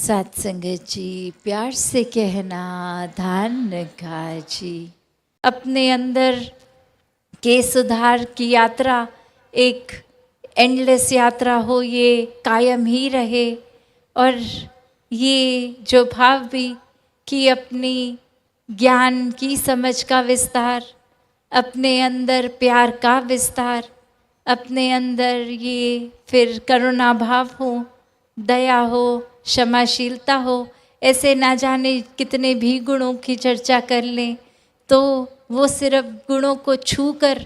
सत्संगत जी, प्यार से कहना ध्यान रखा जी। अपने अंदर के सुधार की यात्रा एक एंडलेस यात्रा हो, ये कायम ही रहे। और ये जो भाव भी कि अपनी ज्ञान की समझ का विस्तार, अपने अंदर प्यार का विस्तार, अपने अंदर ये फिर करुणा भाव हो, दया हो, क्षमाशीलता हो, ऐसे ना जाने कितने भी गुणों की चर्चा कर लें तो वो सिर्फ गुणों को छू कर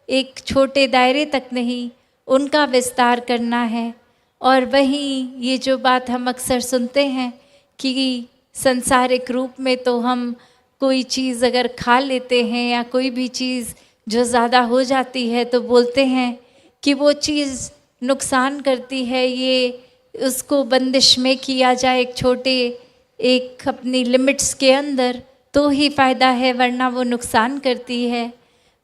एक छोटे दायरे तक नहीं, उनका विस्तार करना है। और वहीं ये जो बात हम अक्सर सुनते हैं कि संसारिक रूप में तो हम कोई चीज़ अगर खा लेते हैं या कोई भी चीज़ जो ज़्यादा हो जाती है तो बोलते हैं कि वो चीज़ नुकसान करती है, ये उसको बंदिश में किया जाए एक छोटे एक अपनी लिमिट्स के अंदर तो ही फ़ायदा है, वरना वो नुकसान करती है।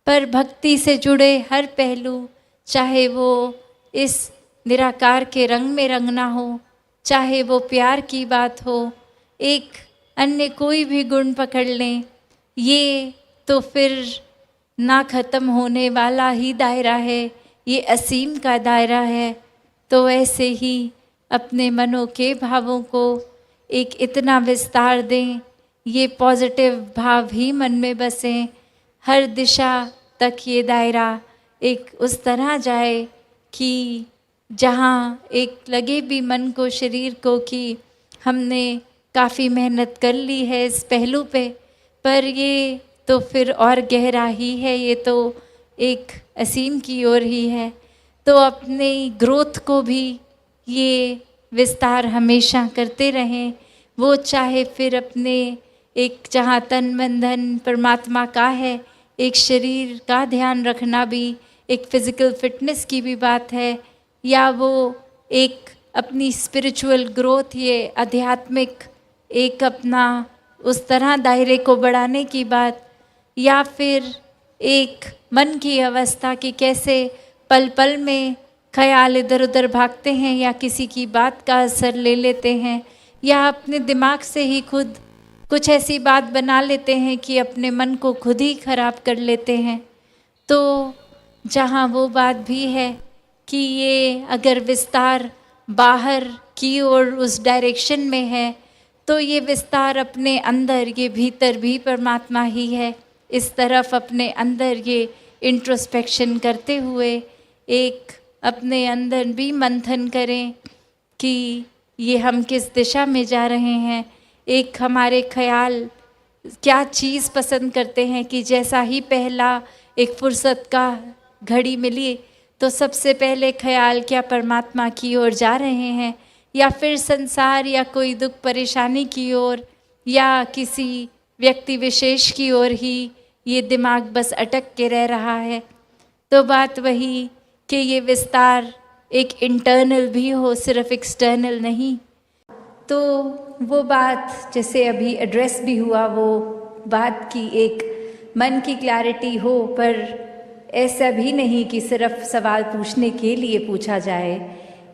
पर भक्ति से जुड़े हर पहलू, चाहे वो इस निराकार के रंग में रंगना हो, चाहे वो प्यार की बात हो, एक अन्य कोई भी गुण पकड़ लें, ये तो फिर ना ख़त्म होने वाला ही दायरा है, ये असीम का दायरा है। तो ऐसे ही अपने मनों के भावों को एक इतना विस्तार दें, ये पॉजिटिव भाव ही मन में बसें, हर दिशा तक ये दायरा एक उस तरह जाए कि जहाँ एक लगे भी मन को, शरीर को कि हमने काफ़ी मेहनत कर ली है इस पहलू पे, पर ये तो फिर और गहरा ही है, ये तो एक असीम की ओर ही है। तो अपनी ग्रोथ को भी ये विस्तार हमेशा करते रहें, वो चाहे फिर अपने एक जहाँ तन मन धन परमात्मा का है, एक शरीर का ध्यान रखना भी एक फिज़िकल फिटनेस की भी बात है, या वो एक अपनी स्पिरिचुअल ग्रोथ, ये आध्यात्मिक एक अपना उस तरह दायरे को बढ़ाने की बात, या फिर एक मन की अवस्था कि कैसे पल पल में ख्याल इधर उधर भागते हैं या किसी की बात का असर ले लेते हैं, या अपने दिमाग से ही खुद कुछ ऐसी बात बना लेते हैं कि अपने मन को खुद ही खराब कर लेते हैं। तो जहाँ वो बात भी है कि ये अगर विस्तार बाहर की ओर उस डायरेक्शन में है तो ये विस्तार अपने अंदर, ये भीतर भी परमात्मा ही है। इस तरफ अपने अंदर ये इंट्रोस्पेक्शन करते हुए एक अपने अंदर भी मंथन करें कि ये हम किस दिशा में जा रहे हैं। एक हमारे ख्याल क्या चीज़ पसंद करते हैं कि जैसा ही पहला एक फुर्सत का घड़ी मिली तो सबसे पहले ख्याल क्या परमात्मा की ओर जा रहे हैं, या फिर संसार या कोई दुख परेशानी की ओर, या किसी व्यक्ति विशेष की ओर ही ये दिमाग बस अटक के रह रहा है। तो बात वही कि ये विस्तार एक इंटरनल भी हो, सिर्फ एक्सटर्नल नहीं। तो वो बात जैसे अभी एड्रेस भी हुआ, वो बात की एक मन की क्लैरिटी हो, पर ऐसा भी नहीं कि सिर्फ सवाल पूछने के लिए पूछा जाए।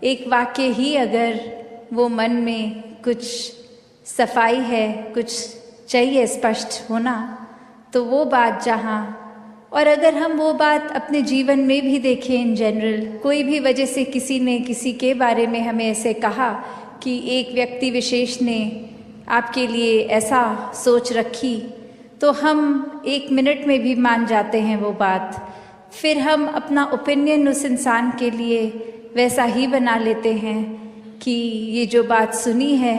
एक वाक्य ही अगर वो मन में कुछ सफाई है, कुछ चाहिए स्पष्ट होना, तो वो बात जहाँ, और अगर हम वो बात अपने जीवन में भी देखें इन जनरल, कोई भी वजह से किसी ने किसी के बारे में हमें ऐसे कहा कि एक व्यक्ति विशेष ने आपके लिए ऐसा सोच रखी, तो हम एक मिनट में भी मान जाते हैं वो बात। फिर हम अपना ओपिनियन उस इंसान के लिए वैसा ही बना लेते हैं कि ये जो बात सुनी है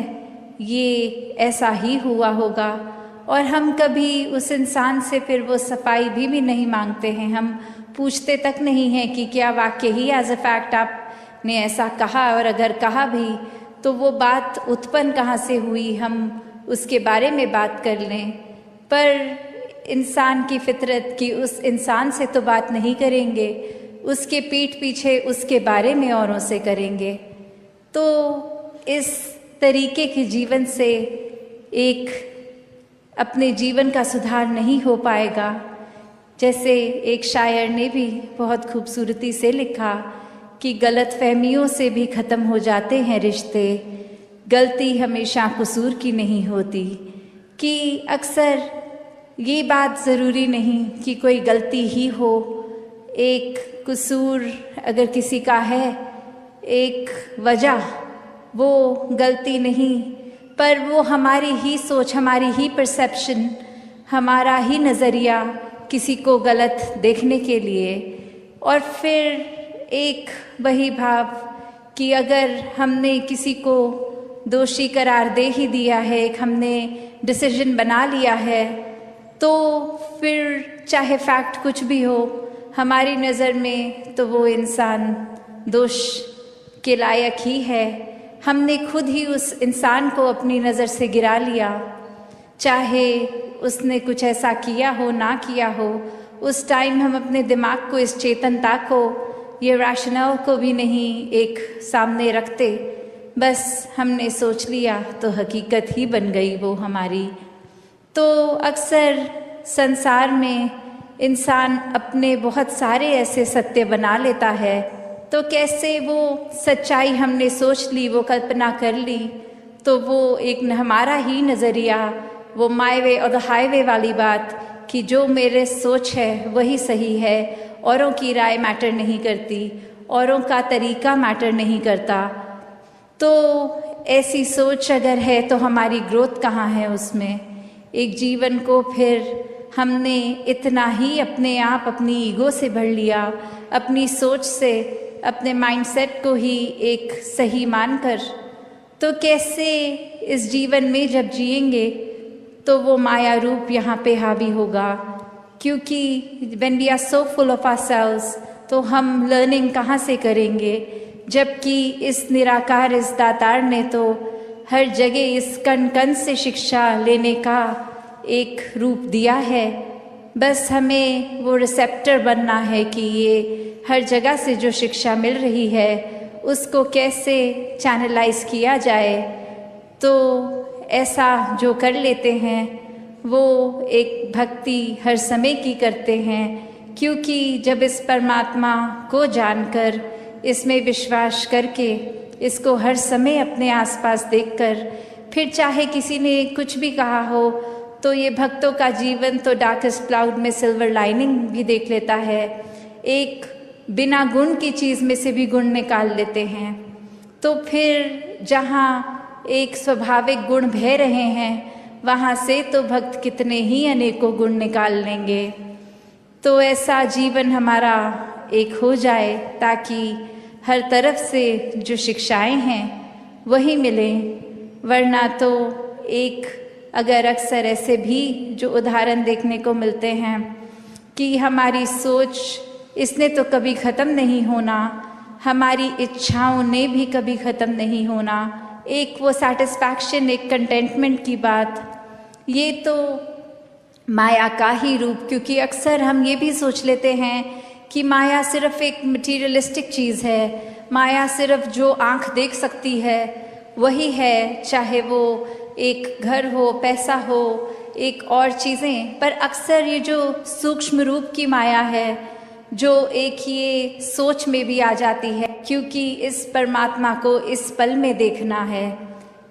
ये ऐसा ही हुआ होगा, और हम कभी उस इंसान से फिर वो सफाई भी नहीं मांगते हैं। हम पूछते तक नहीं हैं कि क्या वाकई ही एज अ फैक्ट आपने ऐसा कहा, और अगर कहा भी तो वो बात उत्पन्न कहाँ से हुई, हम उसके बारे में बात कर लें। पर इंसान की फितरत की उस इंसान से तो बात नहीं करेंगे, उसके पीठ पीछे उसके बारे में औरों से करेंगे। तो इस तरीके के जीवन से एक अपने जीवन का सुधार नहीं हो पाएगा। जैसे एक शायर ने भी बहुत खूबसूरती से लिखा कि गलत फहमियों से भी ख़त्म हो जाते हैं रिश्ते, गलती हमेशा कसूर की नहीं होती, कि अक्सर ये बात ज़रूरी नहीं कि कोई गलती ही हो। एक कसूर अगर किसी का है, एक वजह, वो गलती नहीं, पर वो हमारी ही सोच, हमारी ही परसेप्शन, हमारा ही नज़रिया किसी को गलत देखने के लिए। और फिर एक वही भाव कि अगर हमने किसी को दोषी करार दे ही दिया है, एक हमने डिसीजन बना लिया है, तो फिर चाहे फैक्ट कुछ भी हो हमारी नज़र में, तो वो इंसान दोष के लायक ही है। हमने खुद ही उस इंसान को अपनी नज़र से गिरा लिया, चाहे उसने कुछ ऐसा किया हो ना किया हो। उस टाइम हम अपने दिमाग को, इस चेतनता को, ये रैशनल को भी नहीं एक सामने रखते, बस हमने सोच लिया तो हकीकत ही बन गई वो हमारी। तो अक्सर संसार में इंसान अपने बहुत सारे ऐसे सत्य बना लेता है, तो कैसे वो सच्चाई हमने सोच ली, वो कल्पना कर ली, तो वो एक हमारा ही नज़रिया, वो माय वे और द हाईवे वाली बात कि जो मेरे सोच है वही सही है, औरों की राय मैटर नहीं करती, औरों का तरीका मैटर नहीं करता। तो ऐसी सोच अगर है तो हमारी ग्रोथ कहाँ है उसमें? एक जीवन को फिर हमने इतना ही अपने आप, अपनी ईगो से भर लिया, अपनी सोच से, अपने माइंडसेट को ही एक सही मानकर, तो कैसे इस जीवन में जब जिएंगे तो वो माया रूप यहाँ पे हावी होगा। क्योंकि when we are so full of ourselves, तो हम लर्निंग कहाँ से करेंगे, जबकि इस निराकार, इस दातार ने तो हर जगह इस कण कण से शिक्षा लेने का एक रूप दिया है। बस हमें वो रिसेप्टर बनना है कि ये हर जगह से जो शिक्षा मिल रही है उसको कैसे चैनलाइज किया जाए। तो ऐसा जो कर लेते हैं वो एक भक्ति हर समय की करते हैं, क्योंकि जब इस परमात्मा को जानकर, इसमें विश्वास करके, इसको हर समय अपने आसपास देखकर, फिर चाहे किसी ने कुछ भी कहा हो, तो ये भक्तों का जीवन तो डार्केस्ट क्लाउड में सिल्वर लाइनिंग भी देख लेता है। एक बिना गुण की चीज़ में से भी गुण निकाल लेते हैं। तो फिर जहाँ एक स्वाभाविक गुण बह रहे हैं, वहाँ से तो भक्त कितने ही अनेकों गुण निकाल लेंगे। तो ऐसा जीवन हमारा एक हो जाए, ताकि हर तरफ से जो शिक्षाएं हैं वही मिलें। वरना तो एक अगर अक्सर ऐसे भी जो उदाहरण देखने को मिलते हैं कि हमारी सोच, इसने तो कभी ख़त्म नहीं होना, हमारी इच्छाओं ने भी कभी ख़त्म नहीं होना, एक वो सेटिस्फैक्शन, एक कंटेंटमेंट की बात, ये तो माया का ही रूप। क्योंकि अक्सर हम ये भी सोच लेते हैं कि माया सिर्फ एक मटीरियलिस्टिक चीज़ है, माया सिर्फ जो आँख देख सकती है वही है, चाहे वो एक घर हो, पैसा हो, एक और चीज़ें। पर अक्सर ये जो सूक्ष्म रूप की माया है, जो एक ये सोच में भी आ जाती है, क्योंकि इस परमात्मा को इस पल में देखना है,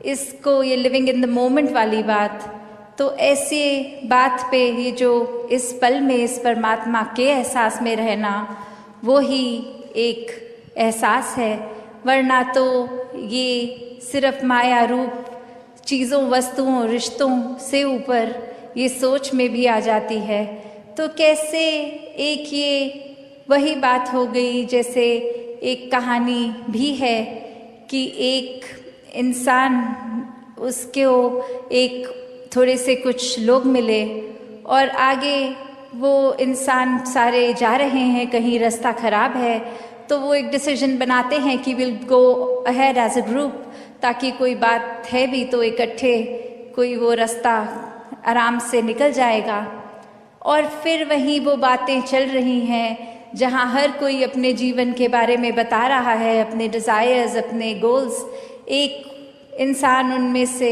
इसको ये लिविंग इन द मोमेंट वाली बात। तो ऐसे बात पे ये जो इस पल में इस परमात्मा के एहसास में रहना, वो ही एक एहसास है। वरना तो ये सिर्फ माया रूप चीज़ों, वस्तुओं, रिश्तों से ऊपर ये सोच में भी आ जाती है। तो कैसे एक ये वही बात हो गई, जैसे एक कहानी भी है कि एक इंसान, उसको एक थोड़े से कुछ लोग मिले और आगे वो इंसान सारे जा रहे हैं, कहीं रास्ता ख़राब है, तो वो एक डिसीजन बनाते हैं कि will go ahead as a group, ताकि कोई बात है भी तो इकट्ठे कोई वो रास्ता आराम से निकल जाएगा। और फिर वहीं वो बातें चल रही हैं जहाँ हर कोई अपने जीवन के बारे में बता रहा है, अपने डिज़ायर्स, अपने गोल्स। एक इंसान उनमें से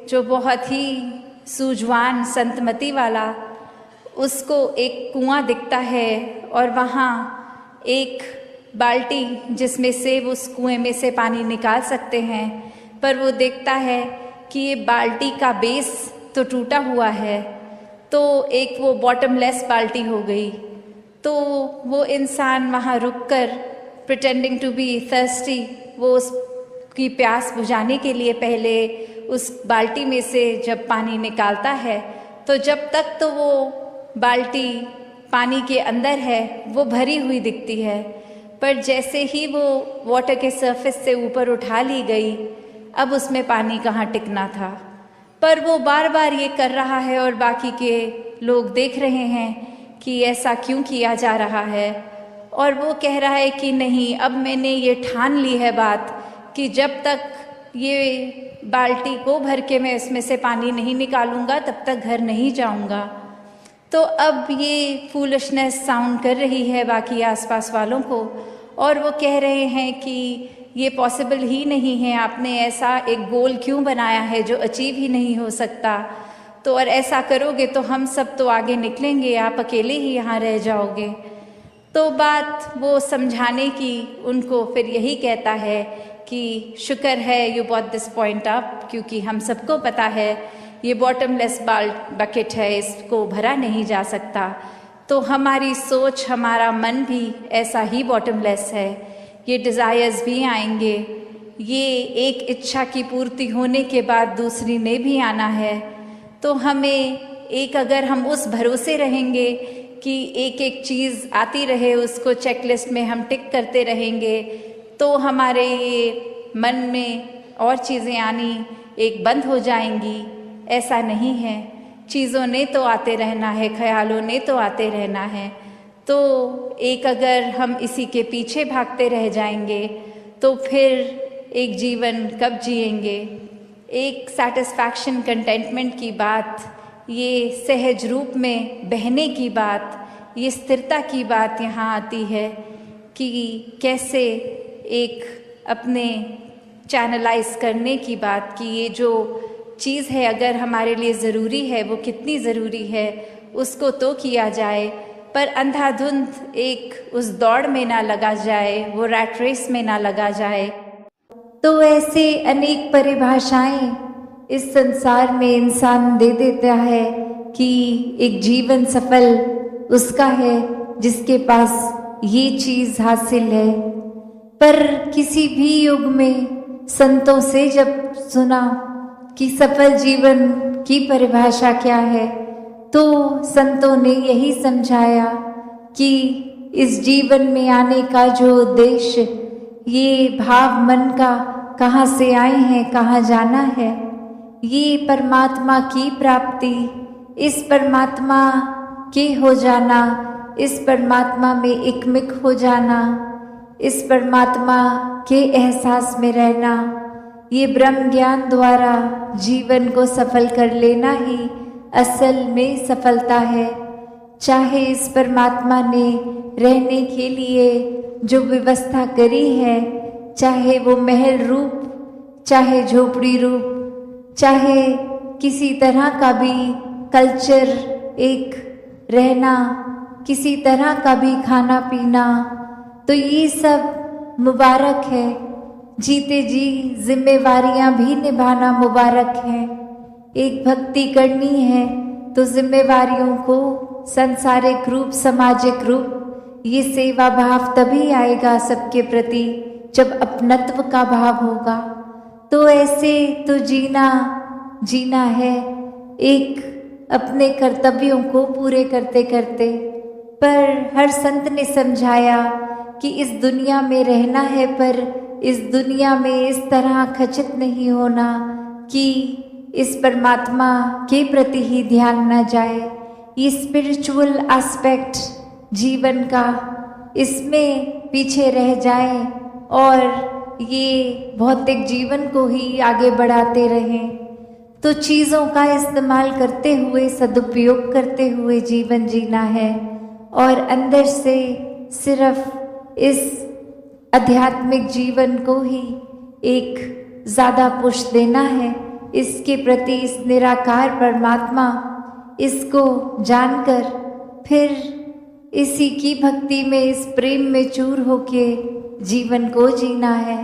जो बहुत ही सूझवान, संतमति वाला, उसको एक कुआं दिखता है और वहाँ एक बाल्टी जिसमें से वो उस कुएं में से पानी निकाल सकते हैं, पर वो देखता है कि ये बाल्टी का बेस तो टूटा हुआ है, तो एक वो बॉटमलेस बाल्टी हो गई। तो वो इंसान वहाँ रुककर प्रिटेंडिंग टू बी थर्स्टी, वो उसकी प्यास बुझाने के लिए पहले उस बाल्टी में से जब पानी निकालता है, तो जब तक तो वो बाल्टी पानी के अंदर है वो भरी हुई दिखती है, पर जैसे ही वो वाटर के सरफेस से ऊपर उठा ली गई, अब उसमें पानी कहाँ टिकना था। पर वो बार बार ये कर रहा है और बाकी के लोग देख रहे हैं कि ऐसा क्यों किया जा रहा है। और वो कह रहा है कि नहीं, अब मैंने ये ठान ली है बात कि जब तक ये बाल्टी को भर के मैं इसमें से पानी नहीं निकालूंगा तब तक घर नहीं जाऊंगा। तो अब ये फूलिशनेस साउंड कर रही है बाकी आसपास वालों को, और वो कह रहे हैं कि ये पॉसिबल ही नहीं है, आपने ऐसा एक गोल क्यों बनाया है जो अचीव ही नहीं हो सकता। तो और ऐसा करोगे तो हम सब तो आगे निकलेंगे, आप अकेले ही यहाँ रह जाओगे। तो बात वो समझाने की उनको फिर यही कहता है कि शुक्र है you bought this point up, क्योंकि हम सबको पता है ये बॉटमलेस बकेट है, इसको भरा नहीं जा सकता। तो हमारी सोच, हमारा मन भी ऐसा ही बॉटमलेस है। ये डिज़ायर्स भी आएंगे, ये एक इच्छा की पूर्ति होने के बाद दूसरी ने भी आना है। तो हमें एक, अगर हम उस भरोसे रहेंगे कि एक एक चीज़ आती रहे, उसको चेकलिस्ट में हम टिक करते रहेंगे, तो हमारे ये मन में और चीज़ें आनी एक बंद हो जाएंगी। ऐसा नहीं है, चीज़ों ने तो आते रहना है, ख्यालों ने तो आते रहना है। तो एक, अगर हम इसी के पीछे भागते रह जाएंगे तो फिर एक जीवन कब जिएंगे। एक सेटिस्फैक्शन, कंटेंटमेंट की बात, ये सहज रूप में बहने की बात, ये स्थिरता की बात यहाँ आती है कि कैसे एक अपने चैनलाइज करने की बात, कि ये जो चीज़ है अगर हमारे लिए ज़रूरी है, वो कितनी ज़रूरी है उसको तो किया जाए, पर अंधाधुंध एक उस दौड़ में ना लगा जाए, वो रैट रेस में ना लगा जाए। तो ऐसे अनेक परिभाषाएं इस संसार में इंसान दे देता है कि एक जीवन सफल उसका है जिसके पास ये चीज़ हासिल है। पर किसी भी युग में संतों से जब सुना कि सफल जीवन की परिभाषा क्या है, तो संतों ने यही समझाया कि इस जीवन में आने का जो उद्देश्य, ये भाव मन का कहाँ से आए हैं, कहाँ जाना है, ये परमात्मा की प्राप्ति, इस परमात्मा के हो जाना, इस परमात्मा में एकमिक हो जाना, इस परमात्मा के एहसास में रहना, ये ब्रह्म ज्ञान द्वारा जीवन को सफल कर लेना ही असल में सफलता है। चाहे इस परमात्मा ने रहने के लिए जो व्यवस्था करी है, चाहे वो महल रूप, चाहे झोपड़ी रूप, चाहे किसी तरह का भी कल्चर, एक रहना, किसी तरह का भी खाना पीना, तो ये सब मुबारक है। जीते जी जिम्मेवारियां भी निभाना मुबारक है। एक भक्ति करनी है तो जिम्मेवारियों को सांसारिक रूप, सामाजिक रूप, ये सेवा भाव तभी आएगा सबके प्रति जब अपनत्व का भाव होगा। तो ऐसे तो जीना है, एक अपने कर्तव्यों को पूरे करते करते। पर हर संत ने समझाया कि इस दुनिया में रहना है, पर इस दुनिया में इस तरह खचित नहीं होना कि इस परमात्मा के प्रति ही ध्यान न जाए। ये स्पिरिचुअल एस्पेक्ट जीवन का, इसमें पीछे रह जाए और ये भौतिक जीवन को ही आगे बढ़ाते रहें। तो चीज़ों का इस्तेमाल करते हुए, सदुपयोग करते हुए जीवन जीना है और अंदर से सिर्फ इस आध्यात्मिक जीवन को ही एक ज़्यादा पुश देना है, इसके प्रति, इस निराकार परमात्मा, इसको जानकर फिर इसी की भक्ति में, इस प्रेम में चूर होके जीवन को जीना है।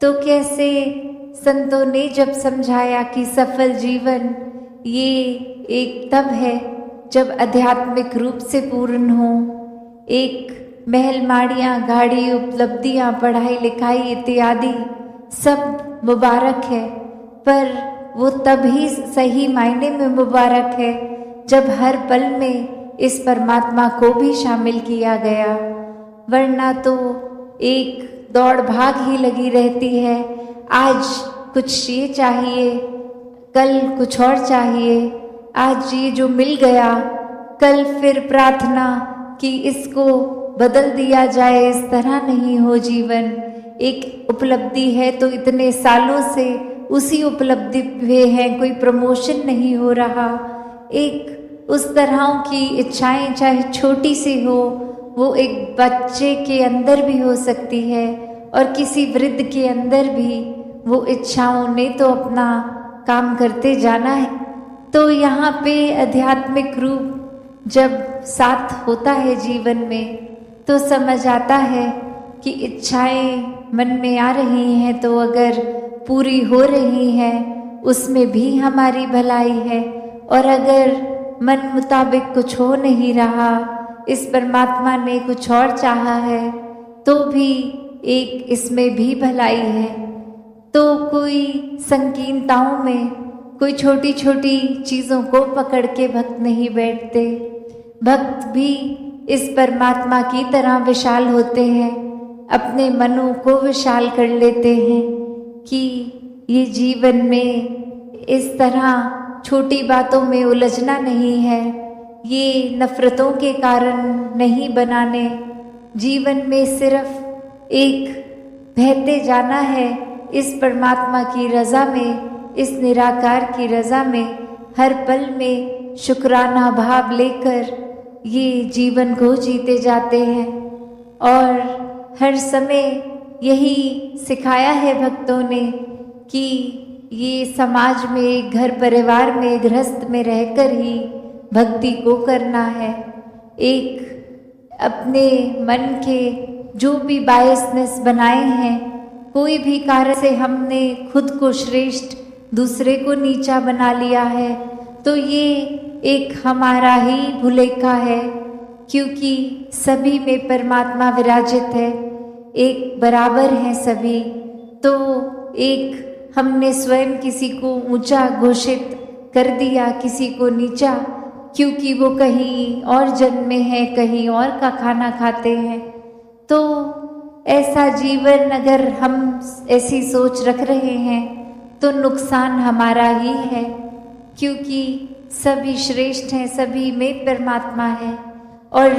तो कैसे संतों ने जब समझाया कि सफल जीवन ये एक तब है जब आध्यात्मिक रूप से पूर्ण हो। एक महल माड़ियाँ, गाड़ी, उपलब्धियाँ, पढ़ाई लिखाई इत्यादि सब मुबारक है, पर वो तभी सही मायने में मुबारक है जब हर पल में इस परमात्मा को भी शामिल किया गया, वरना तो एक दौड़ भाग ही लगी रहती है। आज कुछ ये चाहिए, कल कुछ और चाहिए, आज ये जो मिल गया कल फिर प्रार्थना कि इसको बदल दिया जाए। इस तरह नहीं हो जीवन। एक उपलब्धि है तो इतने सालों से उसी उपलब्धि पे है, कोई प्रमोशन नहीं हो रहा। एक उस तरह की इच्छाएं चाहे छोटी सी हो, वो एक बच्चे के अंदर भी हो सकती है और किसी वृद्ध के अंदर भी। वो इच्छाओं ने तो अपना काम करते जाना है। तो यहाँ पे आध्यात्मिक रूप जब साथ होता है जीवन में तो समझ आता है कि इच्छाएं मन में आ रही हैं तो अगर पूरी हो रही हैं उसमें भी हमारी भलाई है, और अगर मन मुताबिक कुछ हो नहीं रहा, इस परमात्मा ने कुछ और चाहा है तो भी एक इसमें भी भलाई है। तो कोई संकीर्णताओं में, कोई छोटी छोटी चीज़ों को पकड़ के भक्त नहीं बैठते। भक्त भी इस परमात्मा की तरह विशाल होते हैं, अपने मनों को विशाल कर लेते हैं कि ये जीवन में इस तरह छोटी बातों में उलझना नहीं है, ये नफरतों के कारण नहीं बनाने। जीवन में सिर्फ एक बहते जाना है इस परमात्मा की रज़ा में, इस निराकार की रज़ा में। हर पल में शुक्राना भाव लेकर ये जीवन को जीते जाते हैं, और हर समय यही सिखाया है भक्तों ने कि ये समाज में, घर परिवार में, गृहस्थ में रहकर ही भक्ति को करना है। एक अपने मन के जो भी बायसनेस बनाए हैं, कोई भी कार्य से हमने खुद को श्रेष्ठ, दूसरे को नीचा बना लिया है, तो ये एक हमारा ही भुलेखा है, क्योंकि सभी में परमात्मा विराजित है, एक बराबर हैं सभी। तो एक हमने स्वयं किसी को ऊंचा घोषित कर दिया, किसी को नीचा, क्योंकि वो कहीं और जन्मे हैं, कहीं और का खाना खाते हैं। तो ऐसा जीवन अगर हम ऐसी सोच रख रहे हैं तो नुकसान हमारा ही है, क्योंकि सभी श्रेष्ठ हैं, सभी में परमात्मा है, और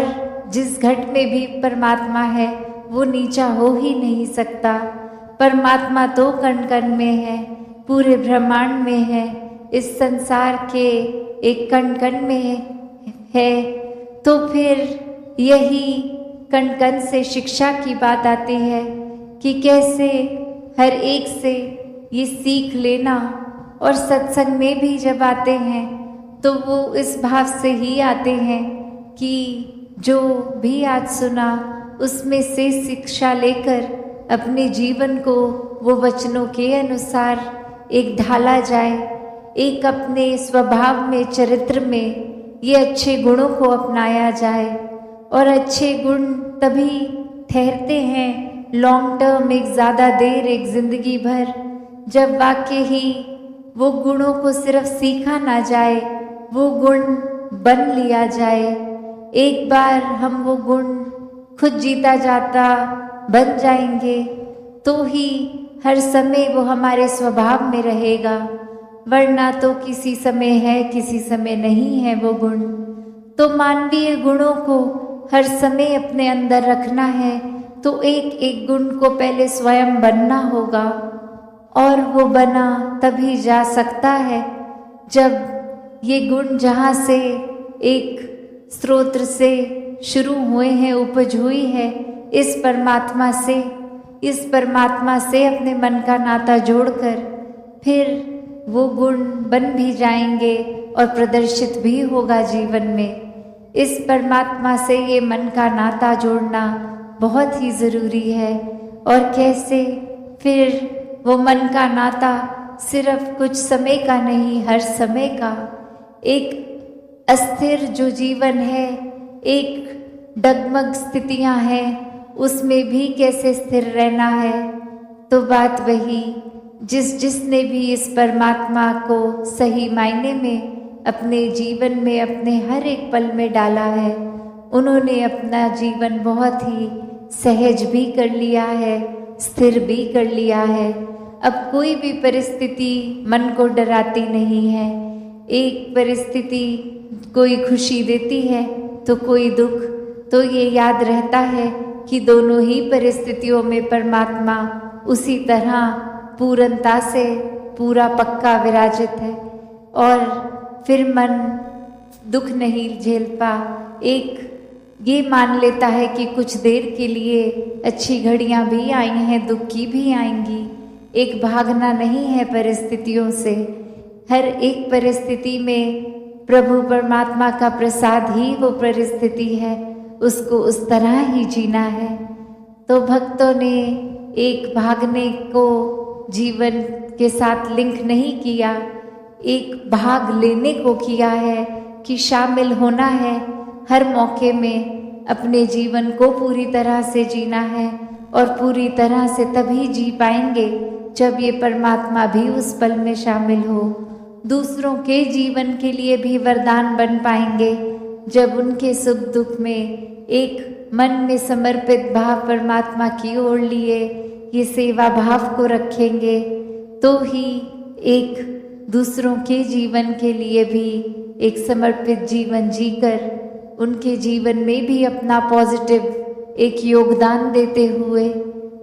जिस घट में भी परमात्मा है वो नीचा हो ही नहीं सकता। परमात्मा तो कण कण में है, पूरे ब्रह्मांड में है, इस संसार के एक कण कण में है। तो फिर यही कण कण से शिक्षा की बात आती है कि कैसे हर एक से ये सीख लेना, और सत्संग में भी जब आते हैं तो वो इस भाव से ही आते हैं कि जो भी आज सुना उसमें से शिक्षा लेकर अपने जीवन को वो वचनों के अनुसार एक ढाला जाए, एक अपने स्वभाव में, चरित्र में ये अच्छे गुणों को अपनाया जाए। और अच्छे गुण तभी ठहरते हैं लॉन्ग टर्म, एक ज़्यादा देर, एक ज़िंदगी भर, जब वाकई ही वो गुणों को सिर्फ सीखा ना जाए, वो गुण बन लिया जाए। एक बार हम वो गुण खुद जीता जाता बन जाएंगे तो ही हर समय वो हमारे स्वभाव में रहेगा, वरना तो किसी समय है, किसी समय नहीं है वो गुण। तो मानवीय गुणों को हर समय अपने अंदर रखना है तो एक एक गुण को पहले स्वयं बनना होगा, और वो बना तभी जा सकता है जब ये गुण जहाँ से एक स्रोत से शुरू हुए हैं, उपज हुई है, इस परमात्मा से अपने मन का नाता जोड़कर फिर वो गुण बन भी जाएंगे और प्रदर्शित भी होगा जीवन में। इस परमात्मा से ये मन का नाता जोड़ना बहुत ही ज़रूरी है। और कैसे फिर वो मन का नाता सिर्फ कुछ समय का नहीं, हर समय का। एक अस्थिर जो जीवन है, एक डगमग स्थितियां हैं, उसमें भी कैसे स्थिर रहना है। तो बात वही, जिसने भी इस परमात्मा को सही मायने में अपने जीवन में, अपने हर एक पल में डाला है, उन्होंने अपना जीवन बहुत ही सहज भी कर लिया है, स्थिर भी कर लिया है। अब कोई भी परिस्थिति मन को डराती नहीं है। एक परिस्थिति कोई खुशी देती है तो कोई दुख, तो ये याद रहता है कि दोनों ही परिस्थितियों में परमात्मा उसी तरह पूर्णता से पूरा पक्का विराजित है। और फिर मन दुख नहीं झेलता, एक ये मान लेता है कि कुछ देर के लिए अच्छी घड़ियां भी आई हैं, दुख की भी आएंगी। एक भागना नहीं है परिस्थितियों से। हर एक परिस्थिति में प्रभु परमात्मा का प्रसाद ही वो परिस्थिति है, उसको उस तरह ही जीना है। तो भक्तों ने एक भागने को जीवन के साथ लिंक नहीं किया, एक भाग लेने को किया है कि शामिल होना है, हर मौके में अपने जीवन को पूरी तरह से जीना है। और पूरी तरह से तभी जी पाएंगे जब ये परमात्मा भी उस पल में शामिल हो। दूसरों के जीवन के लिए भी वरदान बन पाएंगे जब उनके सुख दुख में एक मन में समर्पित भाव परमात्मा की ओर लिए ये सेवा भाव को रखेंगे, तो ही एक दूसरों के जीवन के लिए भी एक समर्पित जीवन जीकर उनके जीवन में भी अपना पॉजिटिव एक योगदान देते हुए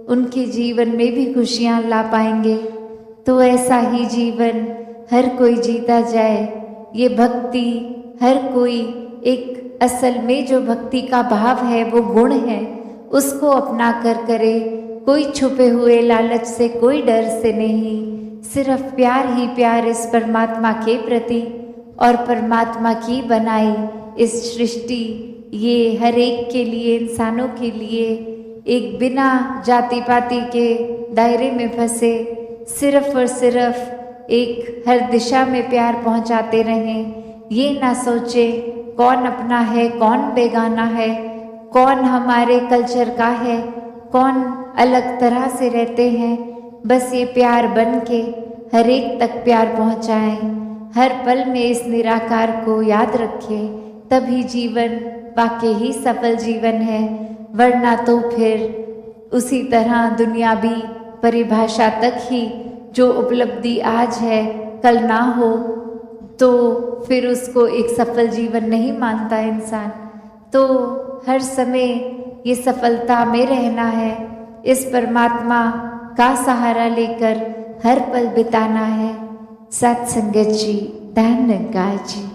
उनके जीवन में भी खुशियाँ ला पाएंगे। तो ऐसा ही जीवन हर कोई जीता जाए। ये भक्ति हर कोई एक असल में जो भक्ति का भाव है, वो गुण है, उसको अपना कर करे। कोई छुपे हुए लालच से, कोई डर से नहीं, सिर्फ प्यार ही प्यार इस परमात्मा के प्रति और परमात्मा की बनाई इस सृष्टि, ये हर एक के लिए, इंसानों के लिए एक बिना जाति पाति के दायरे में फंसे सिर्फ और सिर्फ एक हर दिशा में प्यार पहुंचाते रहें। ये ना सोचे कौन अपना है, कौन बेगाना है, कौन हमारे कल्चर का है, कौन अलग तरह से रहते हैं। बस ये प्यार बन के हर एक तक प्यार पहुंचाएं। हर पल में इस निराकार को याद रखें, तभी जीवन वाकई ही सफल जीवन है। वरना तो फिर उसी तरह दुनियावी परिभाषा तक ही जो उपलब्धि आज है कल ना हो, तो फिर उसको एक सफल जीवन नहीं मानता इंसान। तो हर समय ये सफलता में रहना है, इस परमात्मा का सहारा लेकर हर पल बिताना है। सत्संगत जी, धन्यवाद जी।